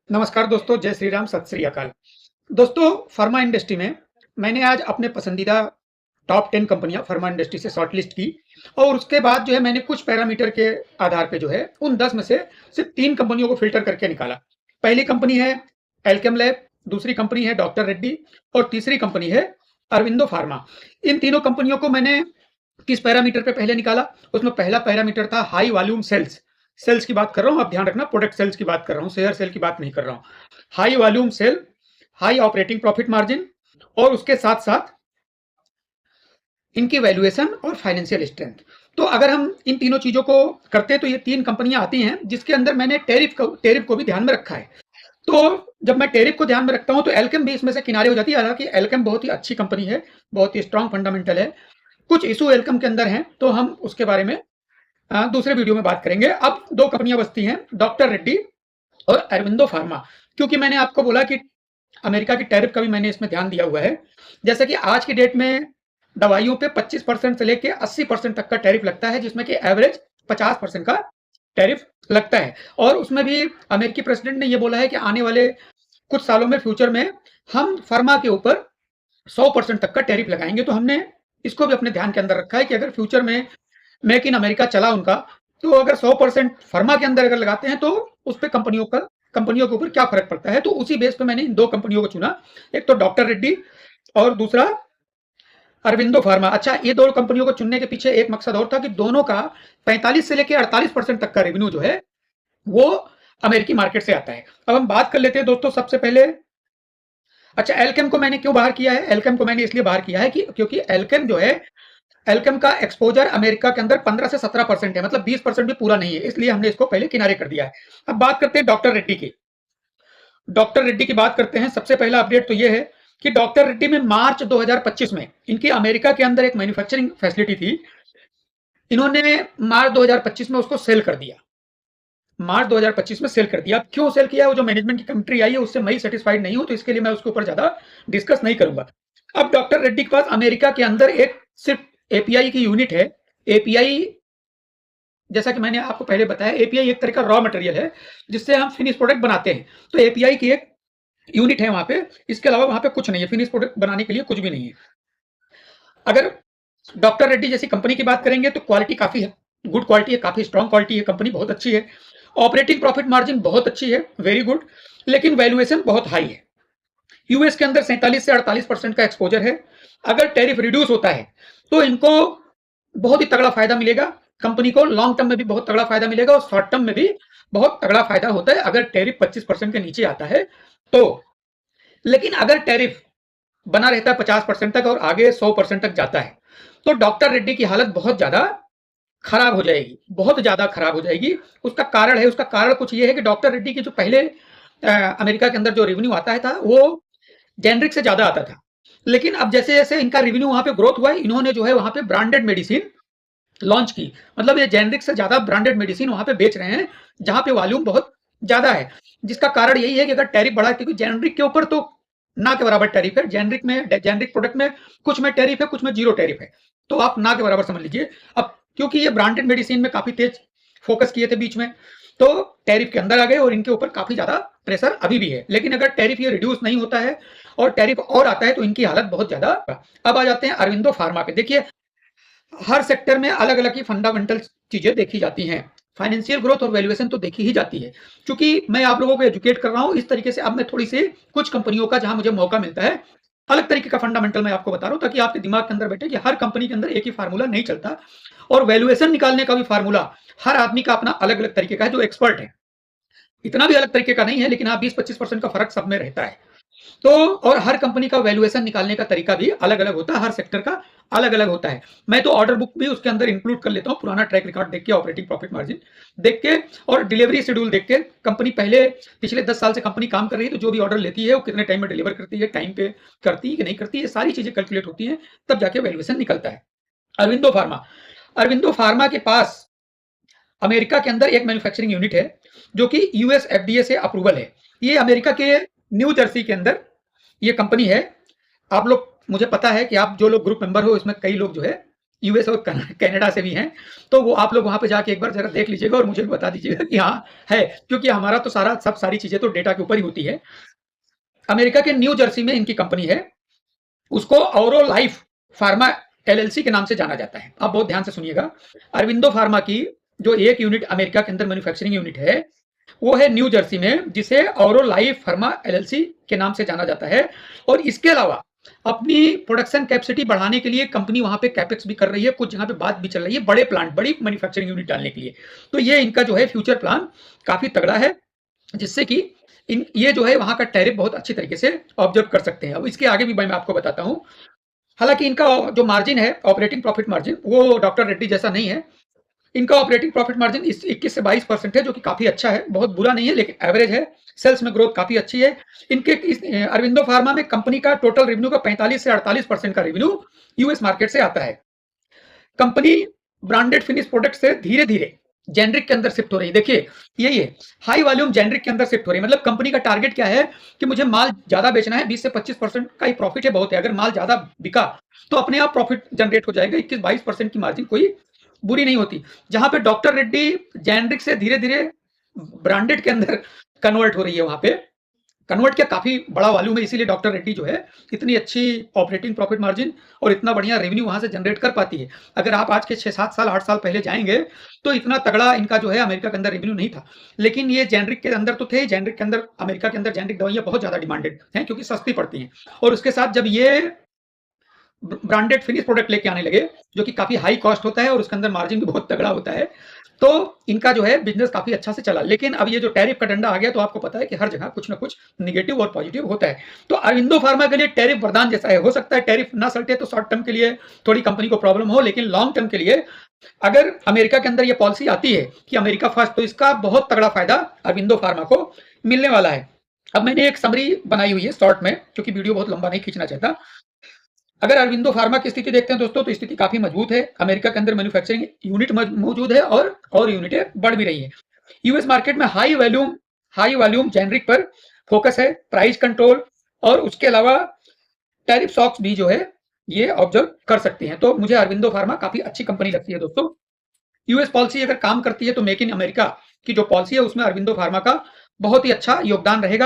नमस्कार दोस्तों, जय श्री राम, सत श्री अकाल। दोस्तों, फार्मा इंडस्ट्री में मैंने आज अपने पसंदीदा टॉप 10 कंपनियां फार्मा इंडस्ट्री से शॉर्टलिस्ट की और उसके बाद जो है मैंने कुछ पैरामीटर के आधार पे जो है उन 10 में से सिर्फ 3 कंपनियों को फिल्टर करके निकाला। पहली कंपनी है एल्केम लैब, दूसरी कंपनी है डॉक्टर रेड्डी और तीसरी कंपनी है अरविंदो फार्मा। इन तीनों कंपनियों को मैंने किस पैरामीटर पे पहले निकाला? उसमें पहला पैरामीटर था हाई वॉल्यूम सेल्स। सेल्स की बात कर रहा हूं, आप ध्यान रखना, प्रोडक्ट सेल्स की बात कर रहा हूं, शेयर सेल की बात नहीं कर रहा हूं। High volume sale, high operating profit margin और उसके साथ साथ इनकी वैल्यूएशन और फाइनेंशियल स्ट्रेंथ। तो अगर हम इन तीनों चीजों को करते हैं तो ये 3 कंपनियां आती हैं, जिसके अंदर मैंने टैरिफ को भी ध्यान में रखा है। तो जब मैं टैरिफ को ध्यान में रखता हूं तो एल्केम भी इसमें से किनारे हो जाती है। हालांकि एल्केम बहुत ही अच्छी कंपनी है, बहुत ही स्ट्रांग फंडामेंटल है। कुछ इशू एल्केम के अंदर हैं, तो हम उसके बारे में दूसरे वीडियो में बात करेंगे। अब 2 कंपनियां बचती हैं, डॉक्टर रेड्डी और अरविंदो फार्मा। क्योंकि मैंने आपको बोला कि अमेरिका की टैरिफ का भी मैंने इसमें ध्यान दिया हुआ है। जैसे कि आज की डेट में दवाइयों पे 25% से लेके 80% तक का टैरिफ लगता है, जिसमें कि एवरेज 50% का टैरिफ लगता है। और उसमें भी अमेरिकी प्रेसिडेंट ने यह बोला है कि आने वाले कुछ सालों में, फ्यूचर में, हम फार्मा के ऊपर 100% तक का टैरिफ लगाएंगे। तो हमने इसको भी अपने ध्यान के अंदर रखा है कि अगर फ्यूचर में मेक इन अमेरिका चला उनका, तो अगर 100% फार्मा के अंदर अगर लगाते हैं तो उस पे कंपनियों के ऊपर क्या फर्क पड़ता है। तो उसी बेस पे मैंने इन 2 कंपनियों को चुना, एक तो डॉक्टर रेड्डी और दूसरा अरविंदो फार्मा। अच्छा, ये 2 कंपनियों को चुनने के पीछे एक मकसद और था कि दोनों का 45 से लेकर 48% तक का रेवेन्यू जो है वो अमेरिकी मार्केट से आता है। अब हम बात कर लेते हैं दोस्तों, सबसे पहले अच्छा, एल्केम को मैंने क्यों बाहर किया है? एल्केम को मैंने इसलिए बाहर किया है कि क्योंकि एल्केम जो है, एल्केम का एक्सपोजर अमेरिका के अंदर 15 से 17% है, मतलब 20% भी पूरा नहीं है, इसलिए हमने इसको पहले किनारे कर दिया है। अब बात करते हैं डॉक्टर रेड्डी की। डॉक्टर रेड्डी की बात करते हैं। सबसे पहला अपडेट तो यह है कि डॉक्टर रेड्डी में मार्च 2025 में इनकी अमेरिका के अंदर एक मैन्युफैक्चरिंग फैसिलिटी थी, इन्होंने मार्च 2025 में उसको सेल कर दिया। मार्च 2025 में सेल कर दिया। अब क्यों सेल किया, वो जो मैनेजमेंट की कमेंट्री आई है उससे मैं सेटिस्फाइड नहीं हूं, तो इसके लिए मैं उसके ऊपर ज्यादा डिस्कस नहीं करूंगा। अब डॉक्टर रेड्डी के पास अमेरिका के अंदर एक सिर्फ एपीआई की यूनिट है। एपीआई, जैसा कि मैंने आपको पहले बताया, एपीआई एक तरह का रॉ मटेरियल है जिससे हम फिनिश प्रोडक्ट बनाते हैं। तो एपीआई की एक यूनिट है वहां पे, इसके अलावा वहां पे कुछ नहीं है, फिनिश प्रोडक्ट बनाने के लिए कुछ भी नहीं है। अगर डॉक्टर रेड्डी जैसी कंपनी की बात करेंगे तो क्वालिटी काफी है, गुड क्वालिटी है, काफी स्ट्रॉन्ग क्वालिटी है, कंपनी बहुत अच्छी है, ऑपरेटिंग प्रॉफिट मार्जिन बहुत अच्छी है, वेरी गुड, लेकिन वैल्यूएशन बहुत हाई है। यूएस के अंदर 47 से 48% का एक्सपोजर है। अगर टैरिफ रिड्यूस होता है तो इनको बहुत ही तगड़ा फायदा मिलेगा, कंपनी को लॉन्ग टर्म में भी बहुत तगड़ा फायदा मिलेगा और शॉर्ट टर्म में भी बहुत तगड़ा फायदा होता है अगर टैरिफ 25% के नीचे आता है तो। लेकिन अगर टैरिफ बना रहता है 50% तक और आगे 100% तक जाता है तो डॉक्टर रेड्डी की हालत बहुत ज्यादा खराब हो जाएगी, बहुत ज्यादा खराब हो जाएगी। उसका कारण है, उसका कारण कुछ ये है कि डॉक्टर रेड्डी की जो पहले अमेरिका के अंदर जो रेवेन्यू आता था वो जेनरिक से ज्यादा आता था, लेकिन अब जैसे जैसे इनका रेवेन्यू वहां पे ग्रोथ हुआ है, इन्होंने जो है वहां पे ब्रांडेड मेडिसिन लॉन्च की। मतलब ये जेनरिक से ज्यादा ब्रांडेड मेडिसिन वहां पे बेच रहे हैं, जहां पे वॉल्यूम बहुत ज्यादा है। जिसका कारण यही है कि अगर टैरिफ बढ़ा, क्योंकि जेनरिक के ऊपर तो ना के बराबर टैरिफ है, जेनरिक प्रोडक्ट में कुछ में टैरिफ है, कुछ में जीरो टैरिफ है, तो आप ना के बराबर समझ लीजिए। अब क्योंकि ये ब्रांडेड मेडिसिन में काफी तेज फोकस किए थे बीच में, तो टैरिफ के अंदर आ गए और इनके ऊपर काफी ज्यादा प्रेशर अभी भी है। लेकिन अगर टैरिफ ये रिड्यूस नहीं होता है और टैरिफ और आता है तो इनकी हालत बहुत ज्यादा। अब आ जाते हैं अरविंदो फार्मा पे। देखिए, हर सेक्टर में अलग अलग ही फंडामेंटल चीजें देखी जाती हैं, फाइनेंशियल ग्रोथ और वैल्यूएशन तो देखी ही जाती है। क्योंकि मैं आप लोगों को एजुकेट कर रहा हूं इस तरीके से, अब मैं थोड़ी सी कुछ कंपनियों का जहां मुझे मौका मिलता है अलग तरीके का फंडामेंटल मैं आपको बता रहा हूं, ताकि आपके दिमाग के अंदर बैठे कि हर कंपनी के अंदर एक ही फार्मूला नहीं चलता और वैल्यूएशन निकालने का भी फार्मूला हर आदमी का अपना अलग अलग तरीके का है। जो एक्सपर्ट है, इतना भी अलग तरीके का नहीं है, लेकिन हाँ 20-25% का फर्क सब में रहता है। तो और हर कंपनी का वैल्यूएशन निकालने का तरीका भी अलग अलग होता है, हर सेक्टर का अलग अलग होता है। मैं तो ऑर्डर बुक भी उसके अंदर इंक्लूड कर लेता हूँ, पुराना ट्रैक रिकॉर्ड देख के, ऑपरेटिंग प्रॉफिट मार्जिन देख के और डिलीवरी शेड्यूल देख के, कंपनी पिछले 10 साल से कंपनी काम कर रही है तो जो भी ऑर्डर लेती है वो कितने टाइम में डिलीवर करती है, टाइम पे करती है कि नहीं करती है, सारी चीजें कैलकुलेट होती है, तब जाके वैल्यूएशन निकलता है। अरविंदो फार्मा के पास अमेरिका के अंदर एक मैन्युफैक्चरिंग यूनिट है जो कि यूएस एफडीए से अप्रूवल है। ये अमेरिका के न्यू जर्सी के अंदर ये कंपनी है। आप लोग, मुझे पता है कि आप जो लोग ग्रुप मेंबर हो इसमें कई लोग जो है यूएस और कनाडा से भी हैं, तो वो आप लोग वहाँ पे जाके एक बार ज़रा देख लीजिएगा और मुझे भी बता दीजिएगा कि हाँ, है। क्योंकि हमारा तो सारी चीज़ें तो डेटा के ऊपर ही होती है। अमेरिका के न्यू जर्सी में इनकी कंपनी है, उसको औरो लाइफ फार्मा एलएलसी के नाम से जाना जाता है। आप बहुत ध्यान से सुनिएगा। अरविंदो फार्मा की जो एक यूनिट अमेरिका के अंदर मैन्युफैक्चरिंग यूनिट है, वो है न्यू जर्सी में, जिसे औरो लाइफ फार्मा एलएलसी के नाम से जाना जाता है। और इसके अलावा अपनी प्रोडक्शन कैपेसिटी बढ़ाने के लिए कंपनी वहां पे कैपेक्स भी कर रही है, कुछ जगह पे बात भी चल रही है बड़े प्लांट, बड़ी मैन्युफैक्चरिंग यूनिट डालने के लिए। तो ये इनका जो है फ्यूचर प्लान काफी तगड़ा है, जिससे कि ये जो है वहां का टैरिफ बहुत अच्छी तरीके से ऑब्जर्व कर सकते हैं। अब इसके आगे भी मैं आपको बताता हूँ। हालांकि इनका जो मार्जिन है, ऑपरेटिंग प्रॉफिट मार्जिन, वो डॉक्टर रेड्डी जैसा नहीं है। इनका ऑपरेटिंग प्रॉफिट मार्जिन 21 से 22% है, जो कि काफी अच्छा है, बहुत बुरा नहीं है लेकिन एवरेज है। सेल्स में ग्रोथ काफी अच्छी है। इनके अरविंदो फार्मा में कंपनी का टोटल रेवेन्यू का 45 से 48% का रेवेन्यू यूएस मार्केट से आता है। कंपनी ब्रांडेड फिनिश प्रोडक्ट से धीरे धीरे जेनरिक के अंदर शिफ्ट हो रही है। देखिए यही है, हाई वॉल्यूम जेनरिक के अंदर शिफ्ट हो रही है। मतलब कंपनी का टारगेट क्या है कि मुझे माल ज्यादा बेचना है, 20 से 25% का ही प्रॉफिट है, बहुत है। अगर माल ज्यादा बिका तो अपने आप प्रॉफिट जनरेट हो जाएगा। 21-22% की मार्जिन कोई बुरी नहीं होती। जहां पे डॉक्टर रेड्डी जेनरिक से धीरे धीरे ब्रांडेड के अंदर कन्वर्ट हो रही है, वहां पे कन्वर्ट किया काफी बड़ा वॉल्यूम है, इसीलिए डॉक्टर रेड्डी जो है इतनी अच्छी ऑपरेटिंग प्रॉफिट मार्जिन और इतना बढ़िया रेवेन्यू वहां से जनरेट कर पाती है। अगर आप आज के 6-7 साल 8 साल पहले जाएंगे तो इतना तगड़ा इनका जो है अमेरिका के अंदर रेवेन्यू नहीं था। लेकिन ये जेनरिक के अंदर तो थे, जेनरिक के अंदर अमेरिका के अंदर जेनरिक दवाइयां बहुत ज्यादा डिमांडेड हैं, क्योंकि सस्ती पड़ती हैं। और उसके साथ जब ये ब्रांडेड फिनिश प्रोडक्ट लेके आने लगे, जो कि काफी हाई कॉस्ट होता है और उसके अंदर मार्जिन भी बहुत तगड़ा होता है, तो इनका जो है बिजनेस काफी अच्छा से चला। लेकिन अब ये जो टैरिफ का डंडा आ गया, तो आपको पता है कि हर जगह कुछ ना कुछ निगेटिव और पॉजिटिव होता है। तो अरविंदो फार्मा के लिए टैरिफ वरदान जैसा है। हो सकता है टैरिफ ना सल्टे तो शॉर्ट टर्म के लिए थोड़ी कंपनी को प्रॉब्लम हो, लेकिन लॉन्ग टर्म के लिए अगर अमेरिका के अंदर ये पॉलिसी आती है कि अमेरिका फर्स्ट, तो इसका बहुत तगड़ा फायदा अरविंदो फार्मा को मिलने वाला है। अब मैंने एक समरी बनाई हुई है शॉर्ट में, क्योंकि वीडियो बहुत लंबा नहीं खींचना चाहता। अगर अरविंदो फार्मा की स्थिति देखते हैं दोस्तों, तो स्थिति काफी मजबूत है। अमेरिका के अंदर मैन्युफैक्चरिंग यूनिट मौजूद है और यूनिटें बढ़ भी रही है। यूएस मार्केट में हाई वॉल्यूम जेनरिक पर फोकस है, प्राइस कंट्रोल और उसके अलावा टैरिफ शॉक्स भी जो है ये ऑब्जर्व कर सकते हैं। तो मुझे अरविंदो फार्मा काफी अच्छी कंपनी लगती है दोस्तों। यूएस पॉलिसी अगर काम करती है तो मेक इन अमेरिका की जो पॉलिसी है उसमें अरविंदो फार्मा का बहुत ही अच्छा योगदान रहेगा।